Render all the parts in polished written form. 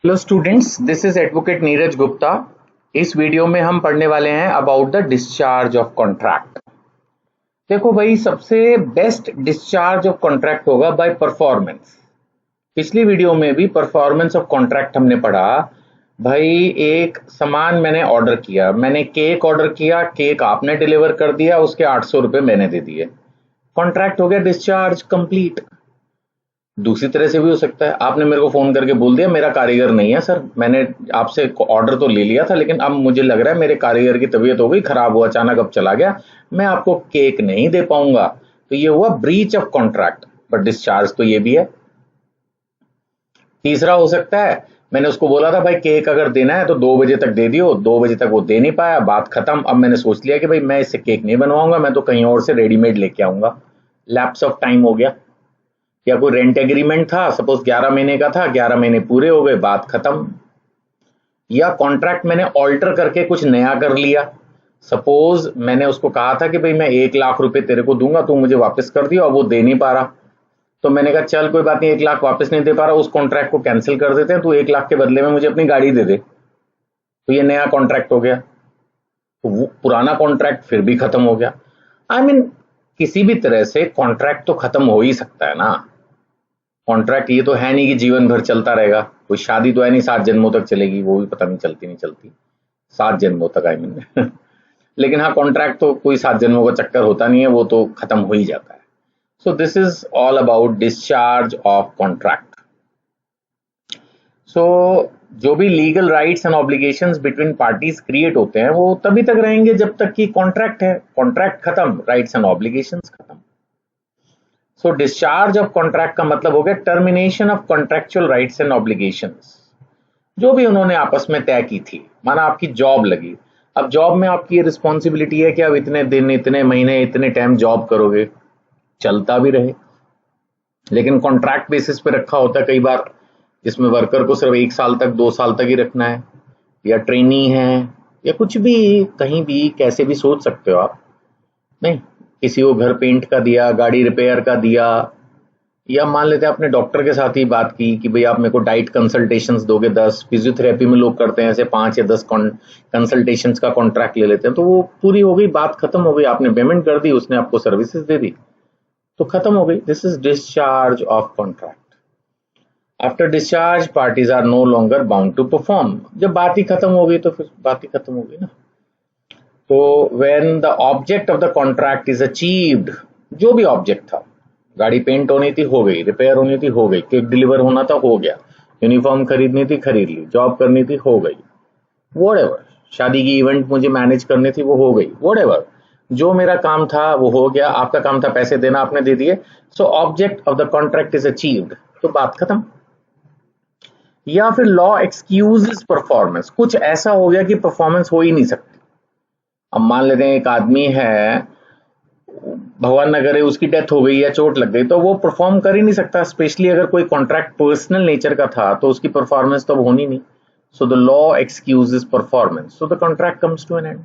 Hello students, this is advocate Neeraj Gupta. इस video में हम पढ़ने वाले हैं about the discharge of contract. देखो भाई, सबसे बेस्ट डिस्चार्ज ऑफ कॉन्ट्रैक्ट होगा बाय परफॉर्मेंस। पिछली वीडियो में भी परफॉर्मेंस ऑफ कॉन्ट्रैक्ट हमने पढ़ा। भाई, एक सामान मैंने ऑर्डर किया, मैंने केक ऑर्डर किया, केक आपने डिलीवर कर दिया, उसके 800 रुपये मैंने दे दिए, कॉन्ट्रैक्ट हो गया डिस्चार्ज कंप्लीट। दूसरी तरह से भी हो सकता है, आपने मेरे को फोन करके बोल दिया मेरा कारीगर नहीं है सर, मैंने आपसे ऑर्डर तो ले लिया था लेकिन अब मुझे लग रहा है मेरे कारीगर की तबीयत हो गई खराब, हुआ अचानक, अब चला गया, मैं आपको केक नहीं दे पाऊंगा। तो ये हुआ breach of contract, but discharge तो ये भी है। तीसरा हो सकता है, मैंने उसको बोला था भाई केक अगर देना है तो 2 बजे तक दे दियो, 2 बजे तक वो दे नहीं पाया, बात खत्म। अब मैंने सोच लिया कि भाई मैं इससे केक नहीं बनवाऊंगा, मैं तो कहीं और से रेडीमेड लेके आऊंगा, लैप्स ऑफ टाइम हो गया। या कोई रेंट एग्रीमेंट था, सपोज 11 महीने का था, 11 महीने पूरे हो गए, बात खत्म। या कॉन्ट्रैक्ट मैंने ऑल्टर करके कुछ नया कर लिया, सपोज मैंने उसको कहा था कि भाई मैं 1 लाख रुपए तेरे को दूंगा, तू मुझे वापस कर दियो, अब वो दे नहीं पा रहा, तो मैंने कहा चल कोई बात नहीं, 1 लाख वापस नहीं दे पा रहा, उस कॉन्ट्रैक्ट को कैंसिल कर देते हैं, तू 1 लाख के बदले में मुझे अपनी गाड़ी दे दे। तो ये नया कॉन्ट्रैक्ट हो गया, तो वो पुराना कॉन्ट्रैक्ट फिर भी खत्म हो गया। आई मीन किसी भी तरह से कॉन्ट्रैक्ट तो खत्म हो ही सकता है ना। कॉन्ट्रैक्ट ये तो है नहीं कि जीवन भर चलता रहेगा, कोई शादी तो है नहीं 7 जन्मों तक चलेगी, वो भी पता नहीं चलती नहीं चलती, 7 जन्मों तक आई मीन लेकिन हाँ, कॉन्ट्रैक्ट तो कोई 7 जन्मों का चक्कर होता नहीं है, वो तो खत्म हो ही जाता है। So this is all about discharge of contract. So जो भी legal rights and obligations between parties create होते हैं वो तभी तक रहेंगे जब तक कि कॉन्ट्रैक्ट है, कॉन्ट्रैक्ट खत्म, राइट्स एंड ऑब्लिगेशंस खत्म। सो डिस्चार्ज ऑफ कॉन्ट्रैक्ट का मतलब हो गया termination of contractual rights and obligations, जो भी उन्होंने आपस में तय की थी। माना आपकी जॉब लगी, अब जॉब में आपकी ये रिस्पॉन्सिबिलिटी है कि आप इतने दिन, इतने महीने, इतने टाइम जॉब करोगे, चलता भी रहे। लेकिन कॉन्ट्रैक्ट बेसिस पे रखा होता है कई बार, जिसमें वर्कर को सिर्फ 1 साल तक, 2 साल तक ही रखना है, या ट्रेनी है, या कुछ भी, कहीं भी कैसे भी सोच सकते हो आप। नहीं, किसी को घर पेंट का दिया, गाड़ी रिपेयर का दिया, या मान लेते हैं अपने डॉक्टर के साथ ही बात की कि भाई आप मेरे को डाइट कंसल्टेशंस दोगे 10, फिजियोथेरेपी में लोग करते हैं ऐसे 5 या 10 कंसल्टेशंस का कॉन्ट्रैक्ट ले लेते हैं, तो वो पूरी हो गई, बात खत्म हो गई, आपने पेमेंट कर दी, उसने आपको सर्विसेज दे दी, तो खत्म हो गई। This is discharge of contract. After discharge parties are no longer bound to perform. जब बात ही खत्म हो गई तो फिर बात ही खत्म हो गई ना। तो when the object of the contract is achieved, जो भी ऑब्जेक्ट था, गाड़ी पेंट होनी थी हो गई, रिपेयर होनी थी हो गई, केक डिलीवर होना था हो गया, यूनिफॉर्म खरीदनी थी खरीद ली, जॉब करनी थी हो गई, व्हाटएवर, शादी की इवेंट मुझे मैनेज करनी थी वो हो गई, व्हाटएवर, जो मेरा काम था वो हो गया, आपका काम था पैसे देना, आपने दे दिए। So object of the contract is achieved, तो बात खत्म। या फिर लॉ एक्सक्यूजेस परफॉर्मेंस, कुछ ऐसा हो गया कि परफॉर्मेंस हो ही नहीं सकती। अब मान लेते हैं एक आदमी है, भगवान न करे उसकी डेथ हो गई या चोट लग गई, तो वो परफॉर्म कर ही नहीं सकता, स्पेशली अगर कोई कॉन्ट्रैक्ट पर्सनल नेचर का था तो उसकी परफॉर्मेंस तो अब होनी नहीं। So the law excuses performance, so the contract comes to an end.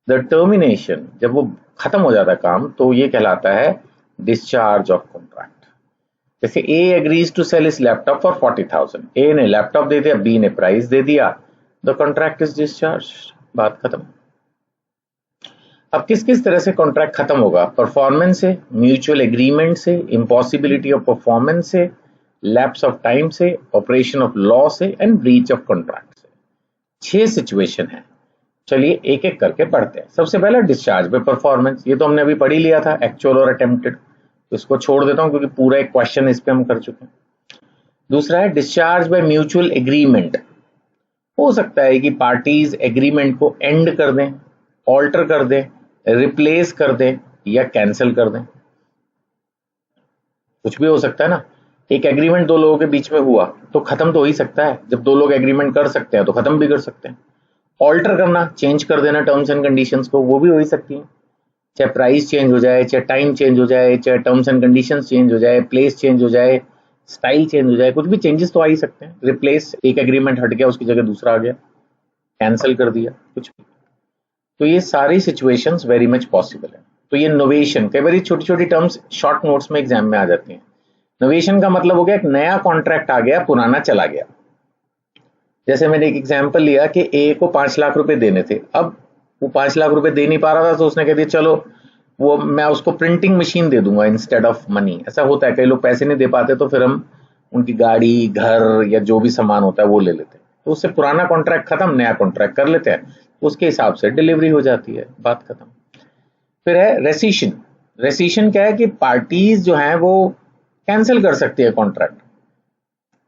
The termination, जब वो खत्म हो जाता है काम, तो ये कहलाता है डिस्चार्ज ऑफ कॉन्ट्रैक्ट। जैसे ए एग्रीज टू सेल इस लैपटॉप फॉर 40,000, ए ने लैपटॉप दे दिया, बी ने प्राइस दे दिया, द कॉन्ट्रैक्ट इज डिस्चार्ज, बात खत्म। अब किस किस तरह से कॉन्ट्रैक्ट खत्म होगा? परफॉर्मेंस से, म्यूचुअल एग्रीमेंट से, इम्पॉसिबिलिटी ऑफ परफॉर्मेंस से, लैप्स ऑफ टाइम से, ऑपरेशन ऑफ लॉ से, एंड ब्रीच ऑफ कॉन्ट्रैक्ट से। 6 सिचुएशन है। चलिए एक एक करके पढ़ते हैं। सबसे पहला डिस्चार्ज बाय परफॉर्मेंस, ये तो हमने अभी पढ़ ही लिया था, एक्चुअल और अटेम्प्टेड, तो इसको छोड़ देता हूं क्योंकि पूरा एक क्वेश्चन इस पे हम कर चुके हैं। दूसरा है डिस्चार्ज बाय म्यूचुअल एग्रीमेंट। हो सकता है कि पार्टीज एग्रीमेंट को एंड कर दें, ऑल्टर कर दें, रिप्लेस कर दें या कैंसिल कर दें, कुछ भी हो सकता है ना। एक एग्रीमेंट 2 लोगों के बीच में हुआ तो खत्म तो हो ही सकता है, जब 2 लोग एग्रीमेंट कर सकते हैं तो खत्म भी कर सकते हैं। ऑल्टर करना, चेंज कर देना टर्म्स एंड कंडीशंस को, वो भी हो ही सकती है, चाहे प्राइस चेंज हो जाए, चाहे टाइम चेंज हो जाए, चाहे टर्म्स एंड कंडीशंस चेंज हो जाए, प्लेस चेंज हो जाए, स्टाइल चेंज हो जाए, कुछ भी चेंजेस तो आ ही सकते हैं। रिप्लेस, एक एग्रीमेंट हट गया उसकी जगह दूसरा आ गया, कैंसिल कर दिया, कुछ भी। तो ये सारी सिचुएशंस वेरी मच पॉसिबल है। तो ये नोवेशन, कई बार छोटी छोटी टर्म्स शॉर्ट नोट्स में एग्जाम में आ जाती हैं। नोवेशन का मतलब हो गया एक नया कॉन्ट्रैक्ट आ गया, पुराना चला गया। जैसे मैंने एक एग्जांपल लिया कि ए को 5 लाख रुपए देने थे, अब वो 5 लाख रुपए दे नहीं पा रहा था, तो उसने कह दिया चलो वो मैं उसको प्रिंटिंग मशीन दे दूंगा इंस्टेड ऑफ मनी। ऐसा होता है, कई लोग पैसे नहीं दे पाते तो फिर हम उनकी गाड़ी, घर या जो भी सामान होता है वो ले लेते हैं, तो उससे पुराना कॉन्ट्रैक्ट खत्म, नया कॉन्ट्रैक्ट कर लेते हैं, उसके हिसाब से डिलीवरी हो जाती है, बात खत्म। फिर है रेसिशन। रेसिशन क्या है कि पार्टीज जो हैं वो कैंसिल कर सकती है कॉन्ट्रैक्ट।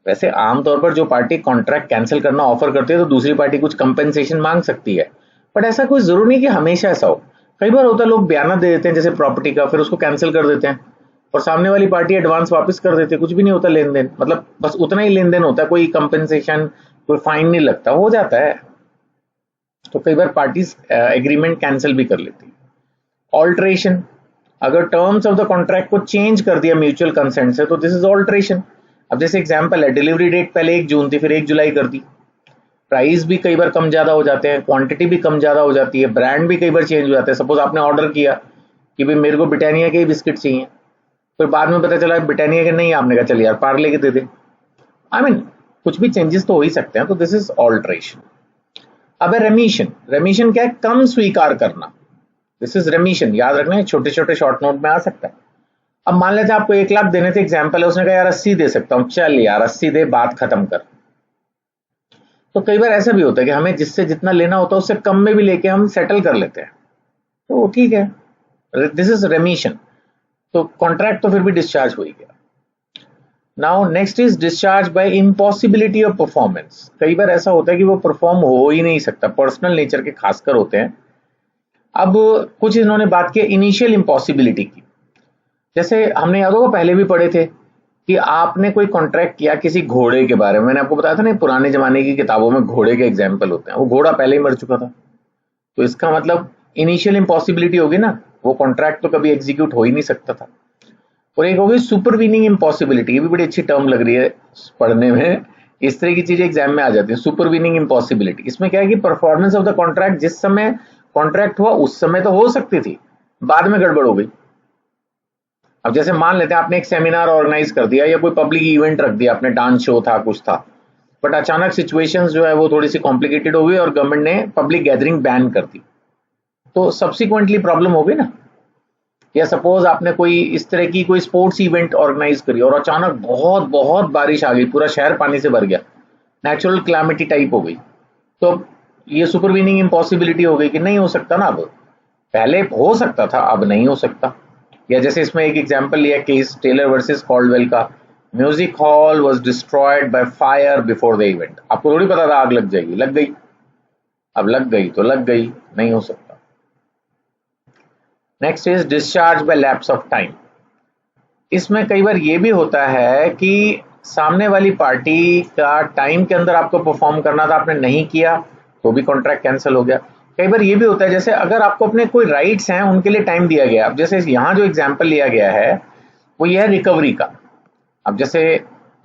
वैसे आमतौर पर जो पार्टी कॉन्ट्रैक्ट कैंसिल करना ऑफर करती है तो दूसरी पार्टी कुछ कंपेंसेशन मांग सकती है, बट ऐसा कोई जरूरी नहीं कि हमेशा ऐसा हो। कई बार होता है लोग बयाना दे देते हैं जैसे प्रॉपर्टी का, फिर उसको कैंसिल कर देते हैं और सामने वाली पार्टी एडवांस वापस कर देती है, कुछ भी नहीं होता लेन देन, मतलब बस उतना ही लेन देन होता है, कोई कंपेंसेशन कोई फाइन नहीं लगता, हो जाता है। तो कई बार पार्टीज एग्रीमेंट कैंसिल भी कर लेती है। ऑल्ट्रेशन, अगर टर्म्स ऑफ द कॉन्ट्रैक्ट को चेंज कर दिया म्यूचुअल कंसेंट से तो दिस इज ऑल्ट्रेशन। अब जैसे एग्जांपल है, डिलीवरी डेट पहले 1 जून थी, फिर 1 जुलाई कर दी, प्राइस भी कई बार कम ज्यादा हो जाते हैं, क्वांटिटी भी कम ज्यादा हो जाती है, ब्रांड भी कई बार चेंज हो जाते हैं। सपोज आपने ऑर्डर किया कि भाई मेरे को ब्रिटानिया के ही बिस्किट चाहिए, फिर बाद में पता चला ब्रिटानिया के नहीं, आपने कहा चल यार पार्ले के दे दे। आई मीन कुछ भी चेंजेस तो हो ही सकते हैं, तो दिस इज ऑल्ट्रेशन। अब है रेमिशन। रेमिशन क्या है? कम स्वीकार करना, दिस इज रेमिशन, याद रखना, छोटे छोटे शॉर्ट नोट में आ सकता है। अब मान लेते हैं आपको 1 लाख देने थे, एग्जाम्पल है, उसने कहा यार 80 दे सकता हूँ, चल यार 80 दे, बात खत्म कर। तो कई बार ऐसा भी होता है कि हमें जिससे जितना लेना होता है उससे कम में भी लेके हम सेटल कर लेते हैं, तो ठीक है, दिस इज रेमिशन। तो कॉन्ट्रैक्ट तो फिर भी डिस्चार्ज हो ही गया। Now next is discharge by impossibility of performance. कई बार ऐसा होता है कि वो परफॉर्म हो ही नहीं सकता, पर्सनल नेचर के खासकर होते हैं। अब कुछ इन्होंने बात की इनिशियल इम्पॉसिबिलिटी की, जैसे हमने याद होगा पहले भी पढ़े थे कि आपने कोई कॉन्ट्रैक्ट किया किसी घोड़े के बारे में, मैंने आपको बताया था ना पुराने जमाने की किताबों में घोड़े के एग्जाम्पल होते हैं, वो घोड़ा पहले ही मर चुका था, तो इसका मतलब इनिशियल इम्पॉसिबिलिटी होगी ना, वो कॉन्ट्रैक्ट तो कभी एग्जीक्यूट हो ही नहीं सकता था। और एक होगी सुपरवीनिंग इम्पॉसिबिलिटी, ये भी बड़ी अच्छी टर्म लग रही है पढ़ने में, इस तरह की चीजें एग्जाम में आ जाती है। सुपरवीनिंग इम्पॉसिबिलिटी, इसमें क्या है कि परफॉर्मेंस ऑफ द कॉन्ट्रैक्ट जिस समय कॉन्ट्रैक्ट हुआ उस समय तो हो सकती थी, बाद में गड़बड़ हो गई। अब जैसे मान लेते हैं आपने एक सेमिनार ऑर्गेनाइज कर दिया या कोई पब्लिक इवेंट रख दिया, आपने डांस शो था कुछ था, बट अचानक सिचुएशंस जो है वो थोड़ी सी कॉम्प्लिकेटेड हो गई और गवर्नमेंट ने पब्लिक गैदरिंग बैन कर दी, तो सब्सिक्वेंटली प्रॉब्लम हो गई ना। या सपोज आपने कोई इस तरह की कोई स्पोर्ट्स इवेंट ऑर्गेनाइज करी और अचानक बहुत बहुत बारिश आ गई, पूरा शहर पानी से भर गया, नेचुरल क्लैमिटी टाइप हो गई, तो ये सुपरवीनिंग इम्पॉसिबिलिटी हो गई कि नहीं हो सकता ना, अब पहले हो सकता था अब नहीं हो सकता। या जैसे इसमें एक एग्जांपल लिया केस टेलर वर्सेस कॉल्डवेल का, music hall was destroyed by fire before the event, आपको थोड़ी पता था आग लग जाएगी, लग गई, अब लग गई तो लग गई, नहीं हो सकता। Next is discharge by lapse of time. इसमें कई बार ये भी होता है कि सामने वाली पार्टी का टाइम के अंदर आपको परफॉर्म करना था, आपने नहीं किया तो भी कॉन्ट्रैक्ट कैंसिल हो गया। कई बार ये भी होता है जैसे अगर आपको अपने कोई राइट्स हैं उनके लिए टाइम दिया गया, अब जैसे यहाँ जो एग्जाम्पल लिया गया है वो ये है रिकवरी का। अब जैसे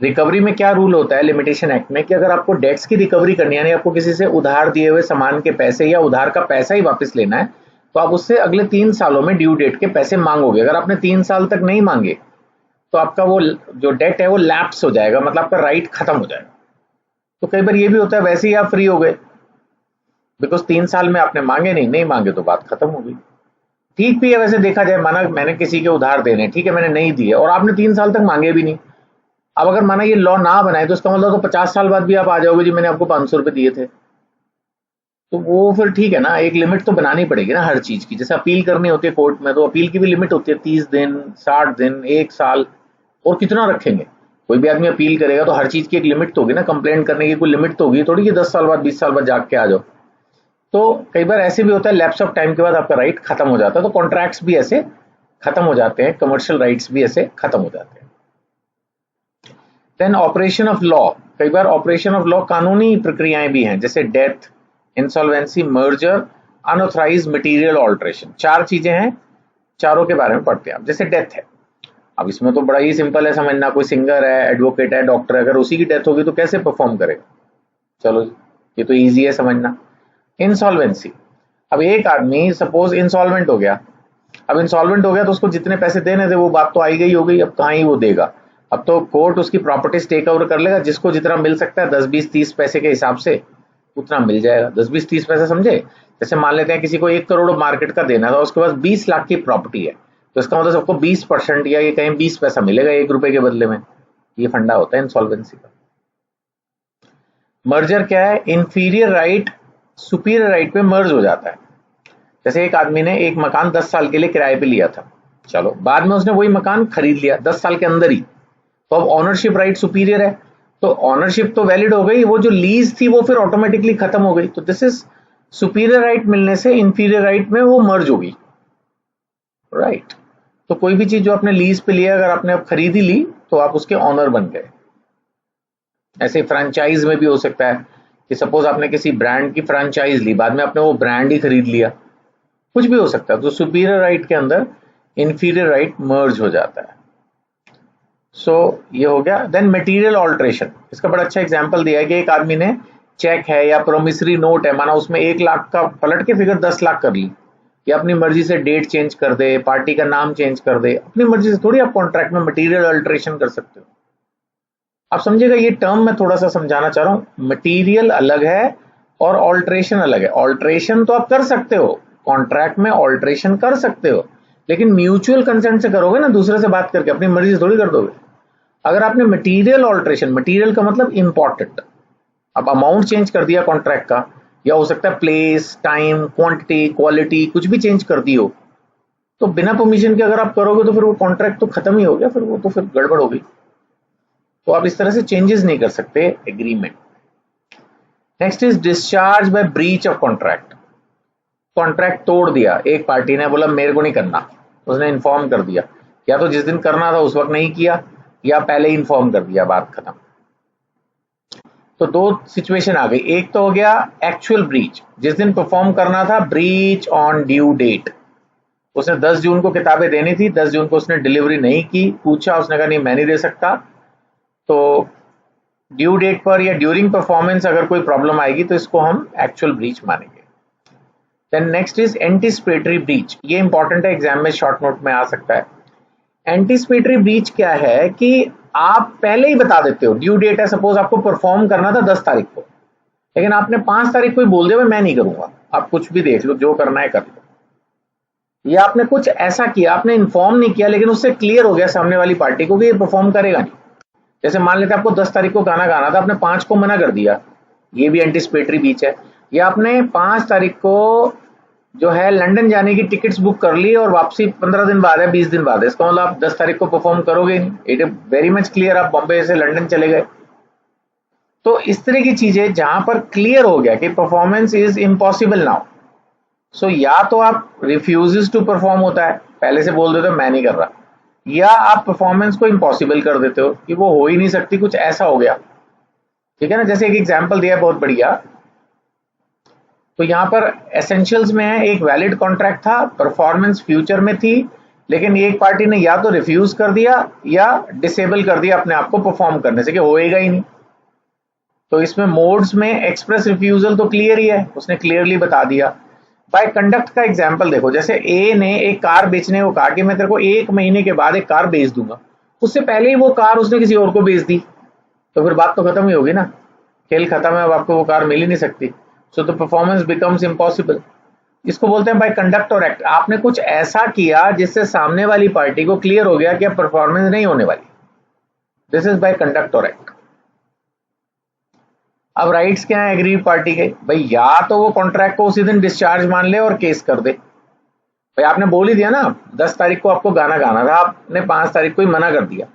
रिकवरी में क्या रूल होता है लिमिटेशन एक्ट में कि अगर आपको डेट्स की रिकवरी करनी है, यानी आपको किसी से उधार दिए हुए सामान के पैसे या उधार का पैसा ही वापस लेना है, तो आप उससे अगले 3 सालों में ड्यू डेट के पैसे मांगोगे। अगर आपने 3 साल तक नहीं मांगे तो आपका वो जो डेट है वो लैप्स हो जाएगा, मतलब आपका राइट खत्म हो जाएगा। तो कई बार ये भी होता है वैसे ही आप फ्री हो गए, बिकॉज 3 साल में आपने मांगे नहीं मांगे तो बात खत्म हो गई। ठीक भी है वैसे देखा जाए, माना मैंने किसी के उधार देने, ठीक है मैंने नहीं दिए और आपने 3 साल तक मांगे भी नहीं, अब अगर माना ये लॉ ना बनाए तो इसका मतलब तो 50 साल बाद भी आप आ जाओगे जी मैंने आपको 500 रुपए दिए थे, तो वो फिर ठीक है ना, एक लिमिट तो बनानी पड़ेगी ना हर चीज की। जैसे अपील करनी होती है कोर्ट में तो अपील की भी लिमिट होती है, 30 दिन 60 दिन 1 साल, और कितना रखेंगे। कोई भी आदमी अपील करेगा तो हर चीज की एक लिमिट तो होगी ना, कंप्लेंट करने की कोई लिमिट तो होगी थोड़ी कि 10 साल बाद 20 साल बाद जाग के आ जाओ। तो कई बार ऐसे भी होता है लैप्स ऑफ टाइम के बाद आपका राइट खत्म हो जाता है, तो कॉन्ट्रैक्ट्स भी ऐसे खत्म हो जाते हैं, कमर्शियल राइट्स भी ऐसे खत्म हो जाते हैं। देन ऑपरेशन ऑफ लॉ, कई बार ऑपरेशन ऑफ लॉ कानूनी प्रक्रियाएं भी हैं, जैसे death, insolvency, merger, unauthorised material alteration. 4 चीजें हैं, चारों के बारे में पढ़ते हैं। अब जैसे डेथ है, अब इसमें तो बड़ा ही सिंपल है समझना, कोई सिंगर है, एडवोकेट है, डॉक्टर है, अगर उसी की डेथ होगी तो कैसे परफॉर्म करेगा, चलो ये तो इजी है समझना। इंसॉल्वेंसी, अब एक आदमी सपोज इंसॉल्वेंट हो गया, अब इंसॉल्वेंट हो गया तो उसको जितने पैसे देने थे वो बात तो आई गई हो गई, अब कहाँ ही वो देगा। अब तो कोर्ट उसकी प्रॉपर्टीज टेक ओवर कर लेगा, जिसको जितना मिल सकता है 10, 20, 30 पैसे के हिसाब से उतना मिल जाएगा। 10, 20, 30 पैसे समझे? जैसे मान लेते हैं किसी को 1 करोड़ मार्केट का देना था, उसके पास 20 लाख की प्रॉपर्टी है, तो इसका मतलब सबको 20% या ये कहीं 20 पैसा मिलेगा 1 रुपए के बदले में। ये फंडा होता है इंसॉल्वेंसी का। मर्जर क्या है? इंफीरियर राइट सुपीरियर राइट पे मर्ज हो जाता है। जैसे एक आदमी ने एक मकान 10 साल के लिए किराए पे लिया था, चलो बाद में उसने वही मकान खरीद लिया 10 साल के अंदर ही, तो अब ऑनरशिप राइट सुपीरियर है, तो ऑनरशिप तो वैलिड हो गई, वो जो लीज थी वो फिर ऑटोमेटिकली खत्म हो गई। तो दिस इज सुपीरियर राइट मिलने से इंफीरियर राइट में वो मर्ज हो गई, राइट। तो कोई भी चीज जो आपने लीज पे लिया, अगर आपने अब खरीदी ली तो आप उसके ऑनर बन गए। ऐसे फ्रेंचाइज में भी हो सकता है कि सपोज आपने किसी ब्रांड की फ्रेंचाइज ली, बाद में आपने वो ब्रांड ही खरीद लिया, कुछ भी हो सकता है। तो सुपीरियर राइट के अंदर इंफीरियर राइट मर्ज हो जाता है। सो ये हो गया। देन मटेरियल ऑल्ट्रेशन, इसका बड़ा अच्छा एग्जांपल दिया है कि एक आदमी ने चेक है या प्रोमिसरी नोट है, माना उसमें 1 लाख का पलट के फिगर 10 लाख कर ली, या अपनी मर्जी से डेट चेंज कर दे, पार्टी का नाम चेंज कर दे, अपनी मर्जी से थोड़ी आप कॉन्ट्रैक्ट में मटेरियल अल्ट्रेशन कर सकते हो। आप समझिएगा, ये टर्म मैं थोड़ा सा समझाना चाह रहा हूं। मटेरियल अलग है और ऑल्ट्रेशन अलग है। ऑल्ट्रेशन तो आप कर सकते हो, कॉन्ट्रैक्ट में ऑल्ट्रेशन कर सकते हो, लेकिन म्यूचुअल कंसेंट से करोगे ना, दूसरे से बात करके, अपनी मर्जी से थोड़ी कर दोगे। अगर आपने मटेरियल ऑल्ट्रेशन, मटेरियल का मतलब इंपॉर्टेंट, अब अमाउंट चेंज कर दिया कॉन्ट्रैक्ट का, या हो सकता है प्लेस, टाइम, क्वांटिटी, क्वालिटी, कुछ भी चेंज कर दी हो, तो बिना परमिशन के अगर आप करोगे तो फिर वो कॉन्ट्रैक्ट तो खत्म ही हो गया, फिर वो तो फिर गड़बड़ हो गई। तो आप इस तरह से चेंजेस नहीं कर सकते agreement. Next is discharge by breach of contract. Contract तोड़ दिया, एक पार्टी ने बोला मेरे को नहीं करना, उसने इन्फॉर्म कर दिया, या तो जिस दिन करना था उस वक्त नहीं किया, या पहले इन्फॉर्म कर दिया, बात खत्म। तो 2 सिचुएशन आ गई। एक तो हो गया एक्चुअल ब्रीच, जिस दिन परफॉर्म करना था, ब्रीच ऑन ड्यू डेट। उसने 10 जून को किताबें देनी थी, 10 जून को उसने डिलीवरी नहीं की, पूछा, उसने कहा नहीं मैं नहीं दे सकता, तो ड्यू डेट पर या ड्यूरिंग परफॉर्मेंस अगर कोई प्रॉब्लम आएगी तो इसको हम एक्चुअल ब्रीच मानेंगे। Then next is anticipatory breach. ये इंपॉर्टेंट है, एग्जाम में शॉर्ट नोट में आ सकता है। एंटीसिपेटरी ब्रीच क्या है कि आप पहले ही बता देते हो, ड्यू डेट है, सपोज आपको परफॉर्म करना था 10 तारीख को, लेकिन आपने 5 तारीख को ही बोल दिया मैं नहीं करूंगा, आप कुछ भी देख लो, जो करना है कर लो। या आपने कुछ ऐसा किया, आपने इन्फॉर्म नहीं किया, लेकिन उससे क्लियर हो गया सामने वाली पार्टी को कि ये परफॉर्म करेगा नहीं। जैसे मान लेते आपको 10 तारीख को गाना गाना था, आपने 5 को मना कर दिया, ये भी एंटीसिपेटरी ब्रीच है। या आपने 5 तारीख को जो है लंदन जाने की टिकट्स बुक कर ली और वापसी 15 दिन बाद है, 20 दिन बाद है, इसका मतलब आप 10 तारीख को परफॉर्म करोगे नहीं। It is very much clear, आप बॉम्बे से लंदन चले गए। तो इस तरह की चीजें जहां पर क्लियर हो गया कि परफॉर्मेंस इज इम्पॉसिबल नाउ, सो या तो आप रिफ्यूजेस टू परफॉर्म होता है, पहले से बोल देते हो मैं नहीं कर रहा, या आप परफॉर्मेंस को इम्पॉसिबल कर देते हो कि वो हो ही नहीं सकती, कुछ ऐसा हो गया। ठीक है ना, जैसे एक एग्जाम्पल दिया बहुत बढ़िया। तो यहाँ पर एसेंशियल्स में है, एक वैलिड कॉन्ट्रैक्ट था, परफॉर्मेंस फ्यूचर में थी, लेकिन एक पार्टी ने या तो रिफ्यूज कर दिया या डिसेबल कर दिया अपने आप को परफॉर्म करने से कि होएगा ही नहीं। तो इसमें मोड्स में एक्सप्रेस रिफ्यूजल तो क्लियर ही है, उसने क्लियरली बता दिया। बाय कंडक्ट का एग्जाम्पल देखो, जैसे ए ने एक कार बेचने को कहा कि मैं तेरे को 1 महीने के बाद एक कार बेच दूंगा, उससे पहले ही वो कार उसने किसी और को बेच दी, तो फिर बात तो खत्म ही होगी ना, खेल खत्म है, अब आपको वो कार मिल ही नहीं सकती। So the performance becomes impossible. इसको बोलते हैं बाय कंडक्ट और एक्ट। आपने कुछ ऐसा किया जिससे सामने वाली पार्टी को क्लियर हो गया कि अब परफॉर्मेंस नहीं होने वाली, दिस इज बाय कंडक्ट और एक्ट। अब राइट्स क्या है एग्री पार्टी के? भाई या तो वो कॉन्ट्रैक्ट को उसी दिन डिस्चार्ज मान ले और केस कर दे। भाई आपने बोल ही दिया ना 10 तारीख को आपको गाना गाना था, आपने 5 तारीख को ही मना कर दिया,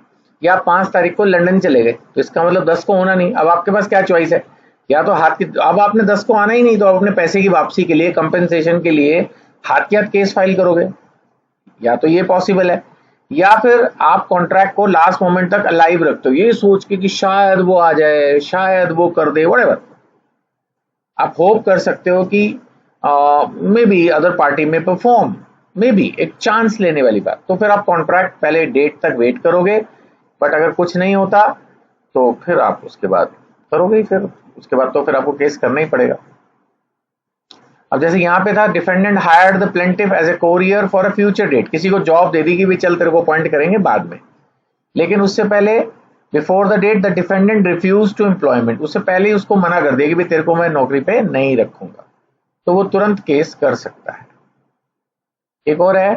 या 5 तारीख को लंदन चले गए, तो इसका मतलब 10 को होना नहीं। अब आपके पास क्या चॉइस है, या तो हाथ की, अब आपने 10 को आना ही नहीं, तो आप अपने पैसे की वापसी के लिए, कंपेंसेशन के लिए हाथ के हाथ केस फाइल करोगे, या तो ये पॉसिबल है, या फिर आप कॉन्ट्रैक्ट को लास्ट मोमेंट तक अलाइव रखते हो ये सोच के कि शायद वो आ जाए, शायद वो कर दे, व्हाटएवर। आप होप कर सकते हो कि मे बी अदर पार्टी में परफॉर्म, मे बी एक चांस लेने वाली बात, तो फिर आप कॉन्ट्रैक्ट पहले डेट तक वेट करोगे, बट अगर कुछ नहीं होता तो फिर आप उसके बाद करोगे, फिर उसके बाद तो फिर आपको केस करना ही पड़ेगा। अब जैसे यहाँ पे था, defendant hired the plaintiff as a courier for a future date, किसी को जॉब दे दी कि भी चल तेरे को अपॉइंट करेंगे बाद में, लेकिन उससे पहले before the date the defendant refuse to employment, उससे पहले ही उसको मना कर दिया कि भाई तेरे को मैं नौकरी पे नहीं रखूंगा, तो वो तुरंत केस कर सकता है। एक और है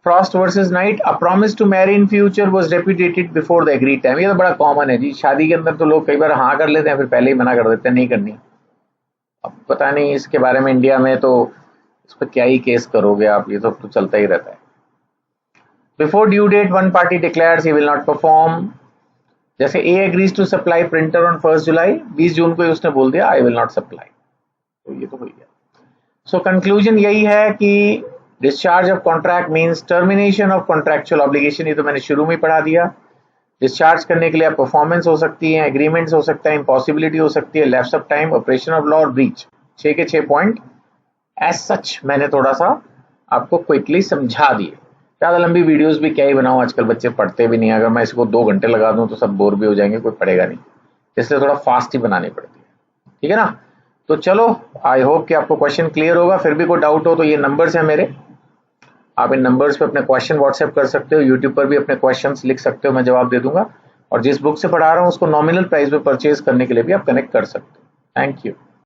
Frost versus Knight, a promise to marry in future was repudiated before the agreed time. ये तो बड़ा कॉमन है जी, शादी के अंदर तो लोग कई बार हाँ कर लेते हैं फिर पहले ही मना कर देते हैं नहीं करनी। अब पता नहीं इसके बारे में इंडिया में तो इस पर क्या ही केस करोगे आप, ये तो चलता ही रहता है। Before due date one party declares he will not perform, जैसे A agrees to supply printer on 1 July, 20 जून को ही उसने बोल दिया आई विल नॉट सप्लाई, तो ये तो हो गया। सो कंक्लूजन यही है कि discharge of contract means termination of contractual obligation, ये तो मैंने शुरू में ही पढ़ा दिया। डिस्चार्ज करने के लिए परफॉर्मेंस हो सकती है, एग्रीमेंट्स हो सकता है, इम्पॉसिबिलिटी हो सकती है, lapse of time, operation of law और ब्रीच। 6 के 6 पॉइंट एज सच मैंने थोड़ा सा आपको क्विकली समझा दिए। ज़्यादा लंबी वीडियोस भी क्या ही बनाऊं, आजकल बच्चे पढ़ते भी नहीं, अगर मैं इसको 2 घंटे लगा दूं तो सब बोर भी हो जाएंगे, कोई पढ़ेगा नहीं, इसलिए थोड़ा फास्ट ही बनानी पड़ती है, ठीक है ना। तो चलो आई होप कि आपको क्वेश्चन क्लियर होगा। फिर भी कोई डाउट हो तो ये नंबर्स हैं मेरे, आप इन नंबर्स पे अपने क्वेश्चन व्हाट्सएप कर सकते हो, यूट्यूब पर भी अपने क्वेश्चंस लिख सकते हो, मैं जवाब दे दूंगा। और जिस बुक से पढ़ा रहा हूँ उसको नॉमिनल प्राइस पे परचेज करने के लिए भी आप कनेक्ट कर सकते हो। Thank you.